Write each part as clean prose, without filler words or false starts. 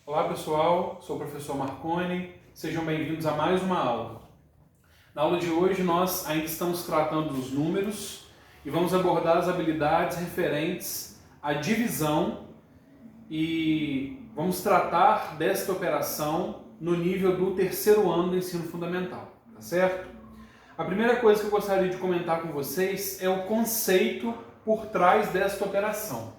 Olá pessoal, sou o professor Marconi, sejam bem-vindos a mais uma aula. Na aula de hoje nós ainda estamos tratando dos números e vamos abordar as habilidades referentes à divisão e vamos tratar desta operação no nível do terceiro ano do ensino fundamental, tá certo? A primeira coisa que eu gostaria de comentar com vocês é o conceito por trás desta operação.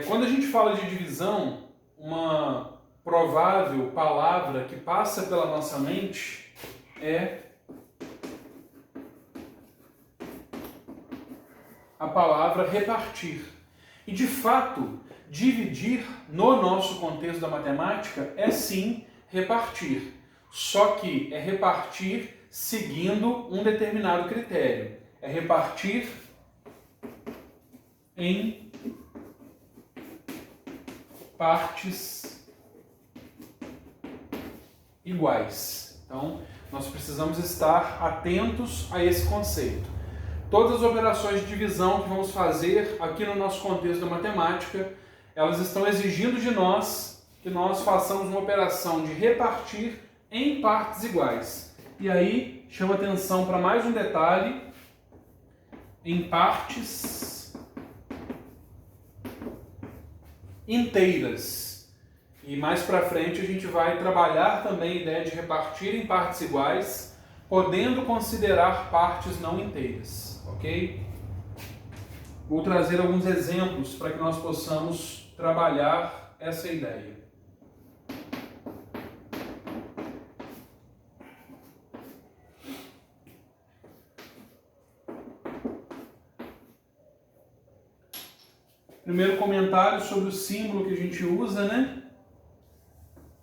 Quando a gente fala de divisão, uma provável palavra que passa pela nossa mente é a palavra repartir. E de fato, dividir no nosso contexto da matemática é sim repartir. Só que é repartir seguindo um determinado critério. É repartir em partes iguais. Então, nós precisamos estar atentos a esse conceito. Todas as operações de divisão que vamos fazer aqui no nosso contexto da matemática, elas estão exigindo de nós que nós façamos uma operação de repartir em partes iguais. E aí, chama atenção para mais um detalhe, em partes inteiras. E mais para frente a gente vai trabalhar também a ideia de repartir em partes iguais, podendo considerar partes não inteiras, ok? Vou trazer alguns exemplos para que nós possamos trabalhar essa ideia. Primeiro comentário sobre o símbolo que a gente usa, né?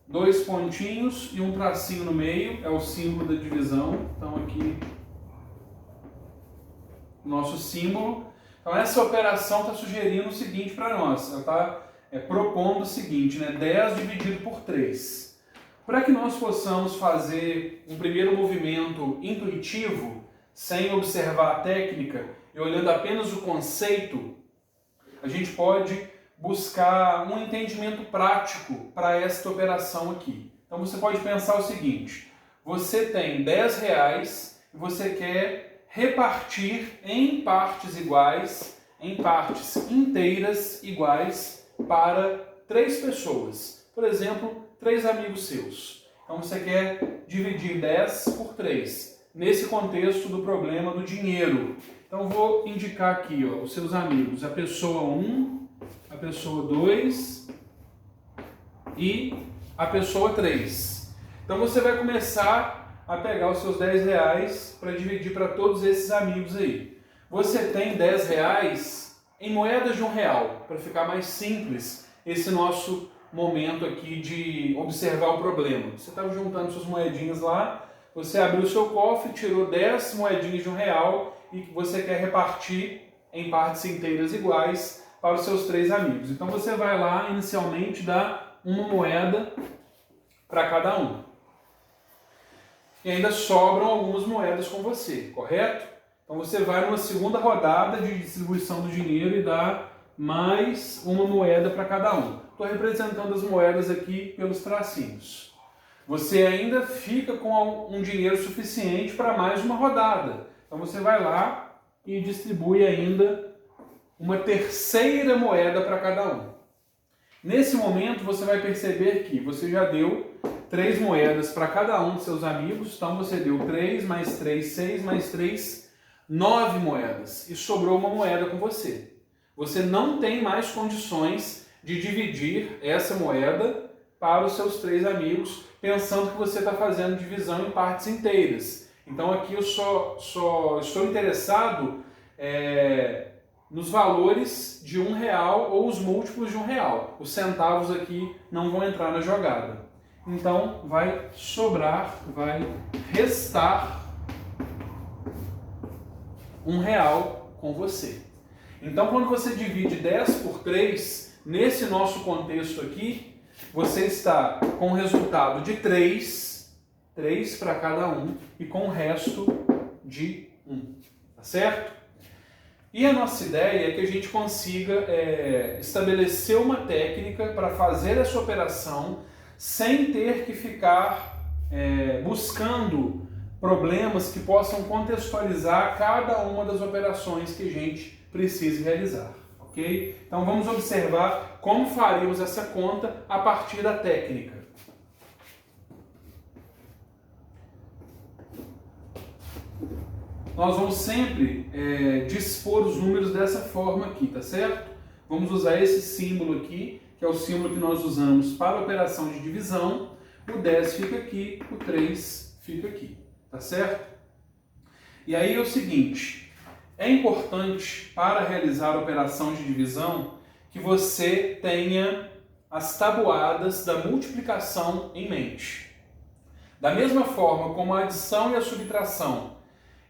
2 pontinhos e um tracinho no meio, é o símbolo da divisão. Então aqui, nosso símbolo. Então essa operação está sugerindo o seguinte para nós, ela está propondo o seguinte, né? 10 dividido por 3. Para que nós possamos fazer um primeiro movimento intuitivo, sem observar a técnica e olhando apenas o conceito, a gente pode buscar um entendimento prático para esta operação aqui. Então você pode pensar o seguinte, você tem R$10 e você quer repartir em partes iguais, em partes inteiras iguais para 3 pessoas. Por exemplo, 3 amigos seus. Então você quer dividir 10 por 3, nesse contexto do problema do dinheiro. Então vou indicar aqui, ó, os seus amigos, a pessoa 1, a pessoa 2 e a pessoa 3. Então você vai começar a pegar os seus R$10 para dividir para todos esses amigos aí. Você tem R$10 em moedas de R$1, para ficar mais simples esse nosso momento aqui de observar o problema. Você está juntando suas moedinhas lá, você abriu o seu cofre, tirou 10 moedinhas de R$1 e que você quer repartir em partes inteiras iguais para os seus 3 amigos. Então você vai lá, inicialmente, dar uma moeda para cada um. E ainda sobram algumas moedas com você, correto? Então você vai numa segunda rodada de distribuição do dinheiro e dá mais uma moeda para cada um. Estou representando as moedas aqui pelos tracinhos. Você ainda fica com um dinheiro suficiente para mais uma rodada. Então você vai lá e distribui ainda uma terceira moeda para cada um. Nesse momento você vai perceber que você já deu 3 moedas para cada um de seus amigos. Então você deu 3 mais 3, 6 mais 3, 9 moedas. E sobrou uma moeda com você. Você não tem mais condições de dividir essa moeda para os seus 3 amigos, pensando que você está fazendo divisão em partes inteiras. Então aqui eu só estou interessado nos valores de R$1 ou os múltiplos de R$1. Os centavos aqui não vão entrar na jogada. Então vai sobrar, vai restar R$1 com você. Então quando você divide 10 por 3, nesse nosso contexto aqui, você está com o resultado de 3 para cada um, e com o resto de 1. tá certo? E a nossa ideia é que a gente consiga estabelecer uma técnica para fazer essa operação sem ter que ficar buscando problemas que possam contextualizar cada uma das operações que a gente precise realizar, ok? Então vamos observar como faríamos essa conta a partir da técnica. Nós vamos sempre dispor os números dessa forma aqui, tá certo? Vamos usar esse símbolo aqui, que é o símbolo que nós usamos para a operação de divisão. O 10 fica aqui, o 3 fica aqui, tá certo? E aí é o seguinte, é importante para realizar a operação de divisão que você tenha as tabuadas da multiplicação em mente. Da mesma forma como a adição e a subtração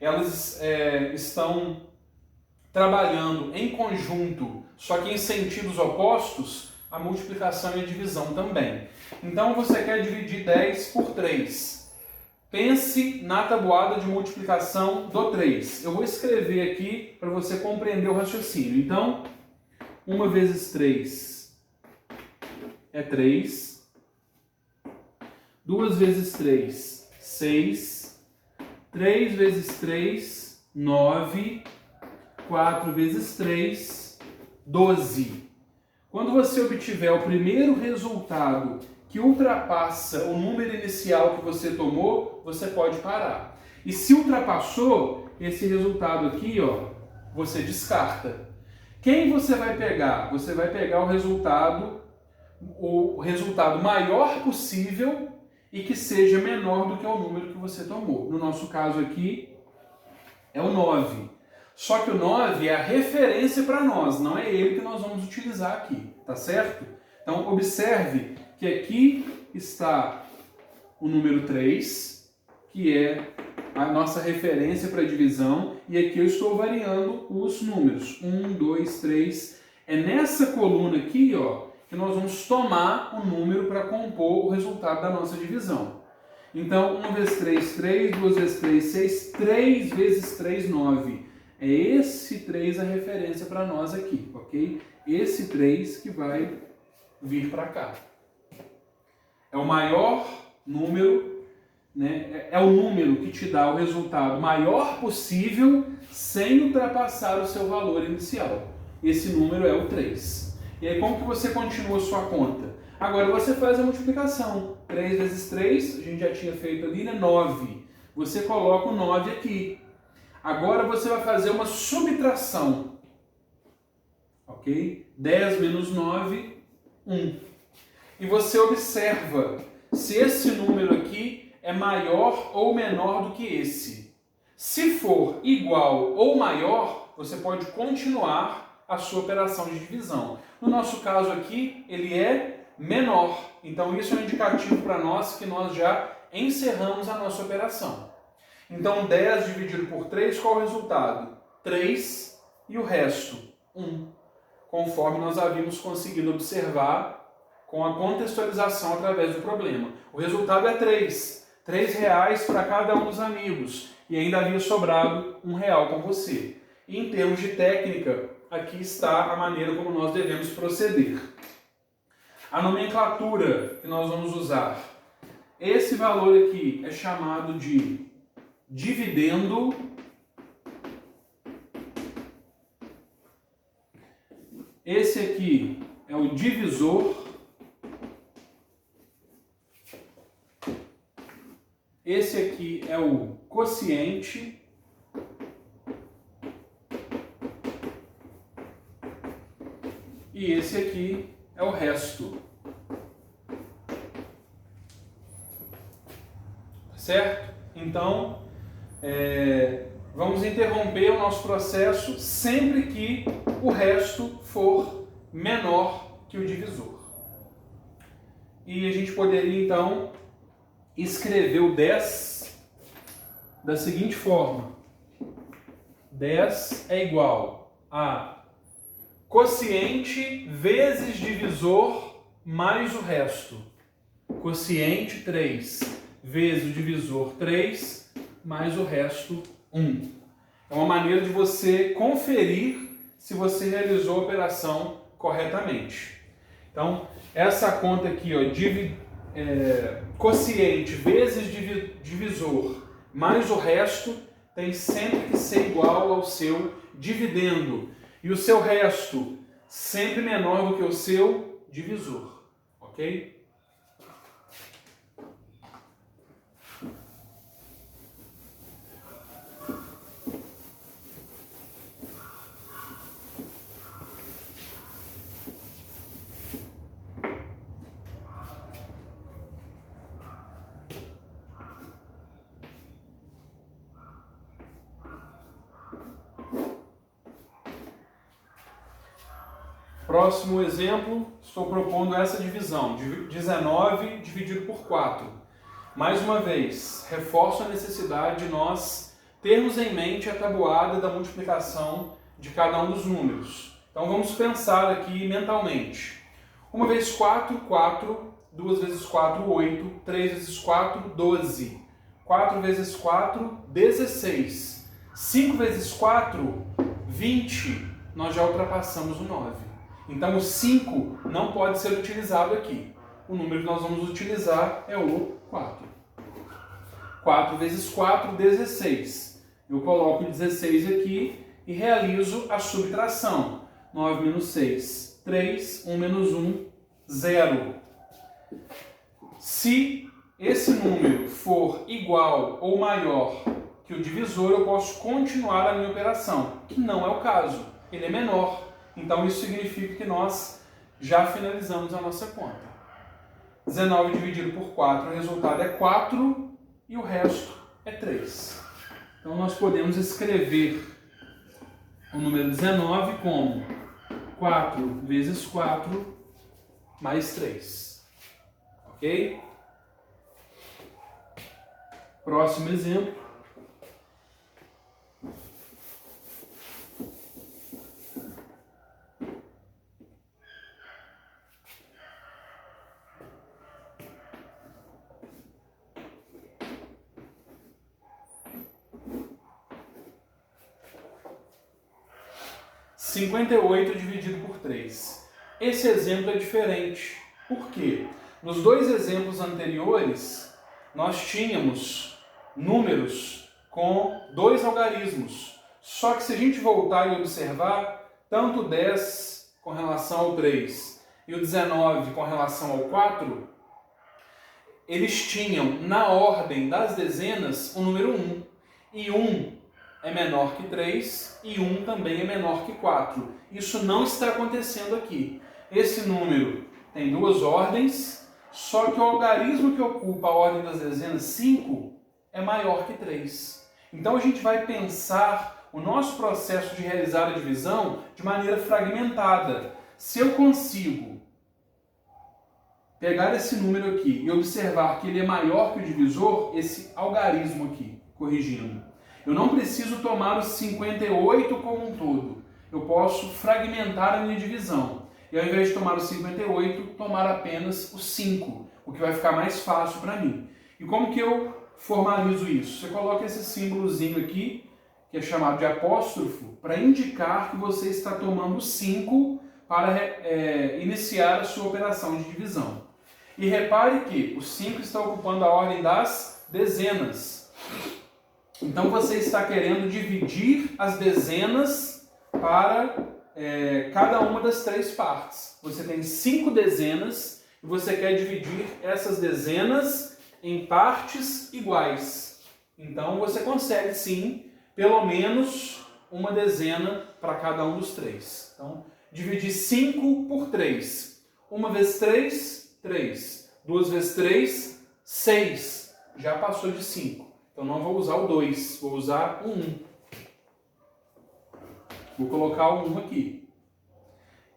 elas estão trabalhando em conjunto, só que em sentidos opostos, a multiplicação e a divisão também. Então você quer dividir 10 por 3. Pense na tabuada de multiplicação do 3. Eu vou escrever aqui para você compreender o raciocínio. Então, 1 vezes 3 é 3. 2 vezes 3, 6. 3 vezes 3, 9. 4 vezes 3, 12. Quando você obtiver o primeiro resultado que ultrapassa o número inicial que você tomou, você pode parar. E se ultrapassou, esse resultado aqui, ó, você descarta. Quem você vai pegar? Você vai pegar o resultado maior possível e que seja menor do que o número que você tomou. No nosso caso aqui, é o 9. Só que o 9 é a referência para nós, não é ele que nós vamos utilizar aqui, tá certo? Então, observe que aqui está o número 3, que é a nossa referência para divisão, e aqui eu estou variando os números. 1, 2, 3. É nessa coluna aqui, ó, que nós vamos tomar o número para compor o resultado da nossa divisão. Então, 1 vezes 3, 3, 2 vezes 3, 6, 3 vezes 3, 9. É esse 3 a referência para nós aqui, ok? Esse 3 que vai vir para cá. É o maior número, né? É o número que te dá o resultado maior possível sem ultrapassar o seu valor inicial. Esse número é o 3. E aí, como que você continua a sua conta? Agora você faz a multiplicação. 3 vezes 3, a gente já tinha feito ali, né? 9. Você coloca o 9 aqui. Agora você vai fazer uma subtração. Ok? 10 menos 9, 1. E você observa se esse número aqui é maior ou menor do que esse. Se for igual ou maior, você pode continuar a sua operação de divisão. No nosso caso aqui, ele é menor. Então isso é um indicativo para nós que nós já encerramos a nossa operação. Então 10 dividido por 3, qual é o resultado? 3 e o resto, 1. Conforme nós havíamos conseguido observar com a contextualização através do problema. O resultado é 3. R$3 para cada um dos amigos. E ainda havia sobrado R$1 com você. E em termos de técnica, aqui está a maneira como nós devemos proceder. A nomenclatura que nós vamos usar. Esse valor aqui é chamado de dividendo. Esse aqui é o divisor. Esse aqui é o quociente. E esse aqui é o resto. Certo? Então, vamos interromper o nosso processo sempre que o resto for menor que o divisor. E a gente poderia, então, escrever o 10 da seguinte forma. 10 é igual a quociente vezes divisor mais o resto. Quociente 3 vezes o divisor 3 mais o resto 1. É uma maneira de você conferir se você realizou a operação corretamente. Então, essa conta aqui, ó, quociente vezes divisor mais o resto, tem sempre que ser igual ao seu dividendo. E o seu resto sempre menor do que o seu divisor. Ok? Próximo exemplo, estou propondo essa divisão, 19 dividido por 4. Mais uma vez, reforço a necessidade de nós termos em mente a tabuada da multiplicação de cada um dos números. Então vamos pensar aqui mentalmente. 1 vezes 4, 4. 2 vezes 4, 8. 3 vezes 4, 12. 4 vezes 4, 16. 5 vezes 4, 20. Nós já ultrapassamos o 9. Então o 5 não pode ser utilizado aqui. O número que nós vamos utilizar é o 4. 4 vezes 4, 16. Eu coloco 16 aqui e realizo a subtração. 9 menos 6, 3. 1 menos 1, 0. Se esse número for igual ou maior que o divisor, eu posso continuar a minha operação, que não é o caso. Ele é menor. Então isso significa que nós já finalizamos a nossa conta. 19 dividido por 4, o resultado é 4 e o resto é 3. Então nós podemos escrever o número 19 como 4 vezes 4 mais 3. Ok? Próximo exemplo. – 58 dividido por 3. Esse exemplo é diferente. Por quê? Nos dois exemplos anteriores, nós tínhamos números com dois algarismos. Só que se a gente voltar e observar, tanto o 10 com relação ao 3 e o 19 com relação ao 4, eles tinham, na ordem das dezenas, o número 1. E 1 é menor que 3 e 1 também é menor que 4. Isso não está acontecendo aqui. Esse número tem duas ordens, só que o algarismo que ocupa a ordem das dezenas 5 é maior que 3. Então a gente vai pensar o nosso processo de realizar a divisão de maneira fragmentada. Se eu consigo pegar esse número aqui e observar que ele é maior que o divisor, esse algarismo aqui, corrigindo, eu não preciso tomar os 58 como um todo. Eu posso fragmentar a minha divisão. E ao invés de tomar os 58, tomar apenas os 5, o que vai ficar mais fácil para mim. E como que eu formalizo isso? Você coloca esse símbolozinho aqui, que é chamado de apóstrofo, para indicar que você está tomando 5 para iniciar a sua operação de divisão. E repare que o 5 está ocupando a ordem das dezenas. Então você está querendo dividir as dezenas para cada uma das três partes. Você tem 5 dezenas e você quer dividir essas dezenas em partes iguais. Então você consegue sim, pelo menos uma dezena para cada um dos três. Então, dividir 5 por 3. 1 vezes 3, 3. 2 vezes 3, 6. Já passou de 5. Então não vou usar o 2, vou usar o 1. Vou colocar o 1 aqui.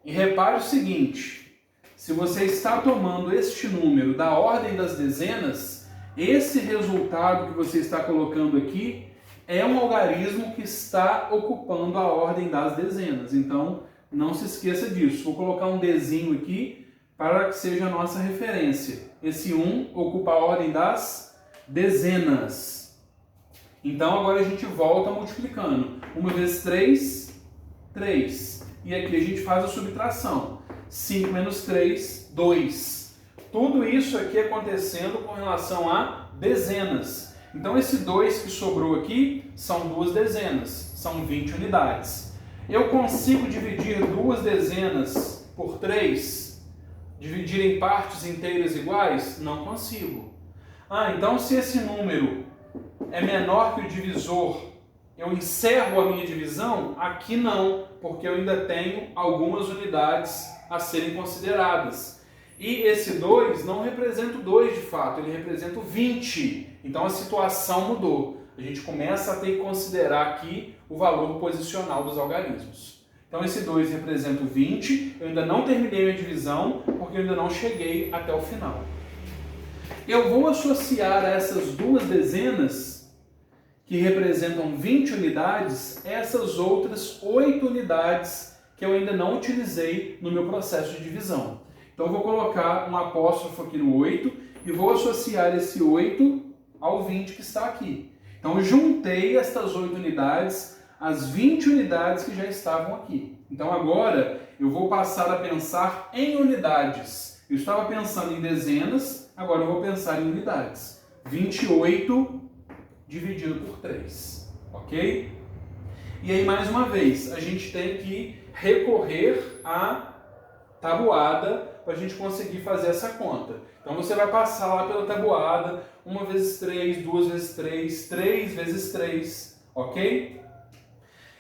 E repare o seguinte, se você está tomando este número da ordem das dezenas, esse resultado que você está colocando aqui é um algarismo que está ocupando a ordem das dezenas. Então não se esqueça disso. Vou colocar um Dzinho aqui para que seja a nossa referência. Esse 1 ocupa a ordem das dezenas. Então agora a gente volta multiplicando. 1 vezes 3, 3. E aqui a gente faz a subtração. 5 menos 3, 2. Tudo isso aqui acontecendo com relação a dezenas. Então esse 2 que sobrou aqui são 2 dezenas, são 20 unidades. Eu consigo dividir 2 dezenas por 3? Dividir em partes inteiras iguais? Não consigo. Então se esse número é menor que o divisor, eu encerro a minha divisão? Aqui não, porque eu ainda tenho algumas unidades a serem consideradas. E esse 2 não representa o 2 de fato, ele representa o 20. Então a situação mudou. A gente começa a ter que considerar aqui o valor posicional dos algarismos. Então esse 2 representa o 20, eu ainda não terminei a divisão, porque eu ainda não cheguei até o final. Eu vou associar a essas 2 dezenas, que representam 20 unidades, essas outras 8 unidades que eu ainda não utilizei no meu processo de divisão. Então eu vou colocar um apóstrofo aqui no 8 e vou associar esse 8 ao 20 que está aqui. Então eu juntei estas 8 unidades às 20 unidades que já estavam aqui. Então agora eu vou passar a pensar em unidades. Eu estava pensando em dezenas, agora eu vou pensar em unidades. 28 dividido por 3, ok? E aí, mais uma vez, a gente tem que recorrer à tabuada para a gente conseguir fazer essa conta. Então, você vai passar lá pela tabuada, 1 vezes 3, 2 vezes 3, 3 vezes 3, ok?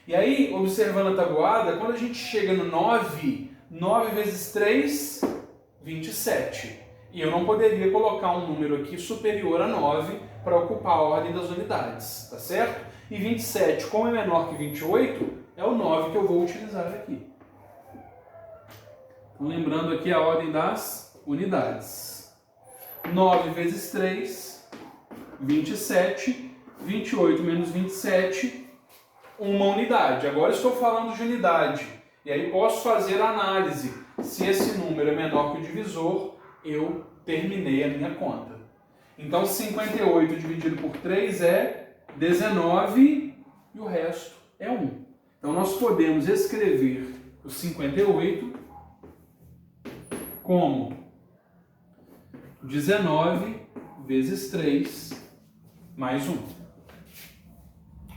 E aí, observando a tabuada, quando a gente chega no 9, 9 vezes 3, 27. E eu não poderia colocar um número aqui superior a 9 para ocupar a ordem das unidades, tá certo? E 27, como é menor que 28, é o 9 que eu vou utilizar aqui. Então, lembrando aqui a ordem das unidades. 9 vezes 3, 27. 28 menos 27, uma unidade. Agora estou falando de unidade. E aí posso fazer a análise. Se esse número é menor que o divisor, eu terminei a minha conta. Então 58 dividido por 3 é 19 e o resto é 1. Então nós podemos escrever o 58 como 19 vezes 3 mais 1.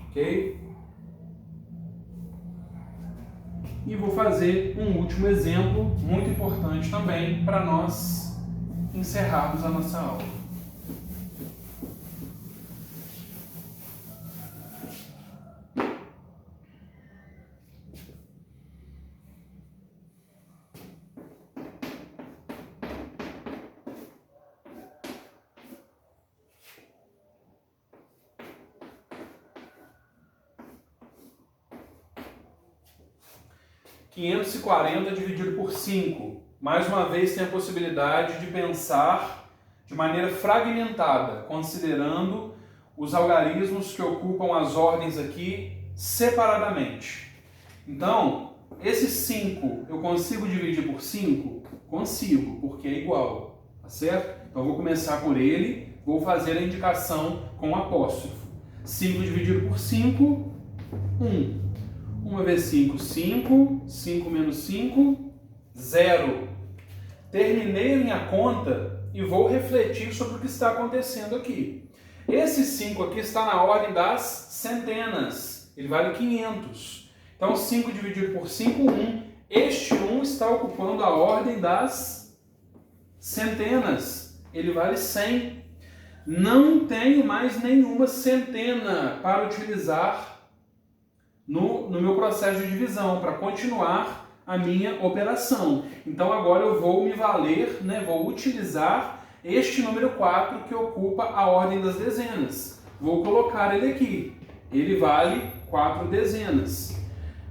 Ok? E vou fazer um último exemplo, muito importante também, para nós encerrarmos a nossa aula. (540 dividido por 5). Mais uma vez tem a possibilidade de pensar de maneira fragmentada, considerando os algarismos que ocupam as ordens aqui separadamente. Então, esse 5 eu consigo dividir por 5? Consigo, porque é igual, tá certo? Então eu vou começar por ele, vou fazer a indicação com apóstrofo. 5 dividido por 5, 1. 1 vezes 5, 5. 5 menos 5, 0. Terminei a minha conta e vou refletir sobre o que está acontecendo aqui. Esse 5 aqui está na ordem das centenas. Ele vale 500. Então, 5 dividido por 5, 1. Este 1 está ocupando a ordem das centenas. Ele vale 100. Não tenho mais nenhuma centena para utilizar no meu processo de divisão, para continuar a minha operação. Então agora eu vou me valer, vou utilizar este número 4 que ocupa a ordem das dezenas. Vou colocar ele aqui. Ele vale 4 dezenas.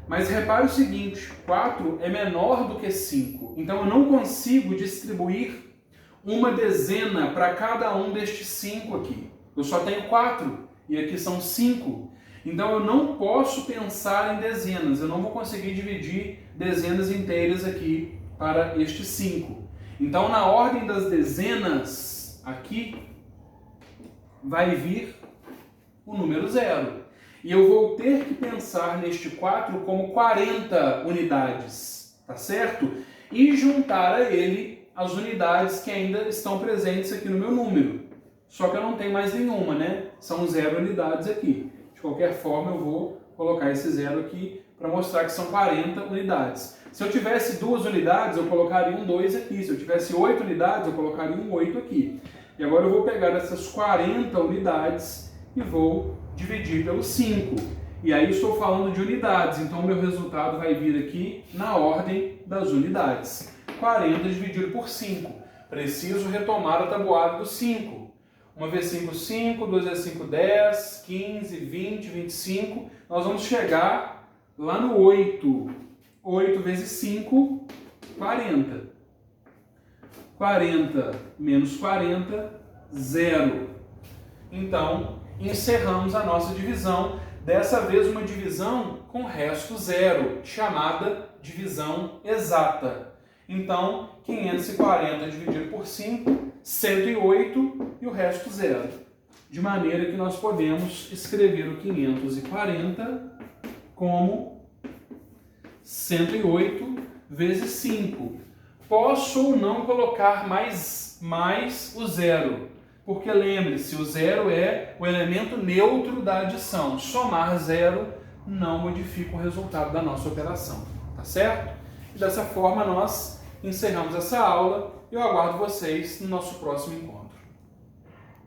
Mas repare o seguinte, 4 é menor do que 5. Então eu não consigo distribuir uma dezena para cada um destes 5 aqui. Eu só tenho 4 e aqui são 5. Então eu não posso pensar em dezenas, eu não vou conseguir dividir dezenas inteiras aqui para estes 5. Então na ordem das dezenas, aqui, vai vir o número 0. E eu vou ter que pensar neste 4 como 40 unidades, tá certo? E juntar a ele as unidades que ainda estão presentes aqui no meu número. Só que eu não tenho mais nenhuma, né? São 0 unidades aqui. De qualquer forma, eu vou colocar esse 0 aqui para mostrar que são 40 unidades. Se eu tivesse 2 unidades, eu colocaria um 2 aqui. Se eu tivesse 8 unidades, eu colocaria um 8 aqui. E agora eu vou pegar essas 40 unidades e vou dividir pelo 5. E aí estou falando de unidades, então o meu resultado vai vir aqui na ordem das unidades. 40 dividido por 5. Preciso retomar a tabuada do 5. 1 vezes 5, 5, 2 vezes 5, 10, 15, 20, 25. Nós vamos chegar lá no 8. 8 vezes 5, 40. 40 menos 40, 0. Então, encerramos a nossa divisão. Dessa vez, uma divisão com resto 0, chamada divisão exata. Então, 540 dividido por 5, 108 e o resto 0. De maneira que nós podemos escrever o 540 como 108 vezes 5. Posso ou não colocar mais o 0, porque lembre-se, o 0 é o elemento neutro da adição. Somar 0 não modifica o resultado da nossa operação, tá certo? E dessa forma nós encerramos essa aula. Eu aguardo vocês no nosso próximo encontro.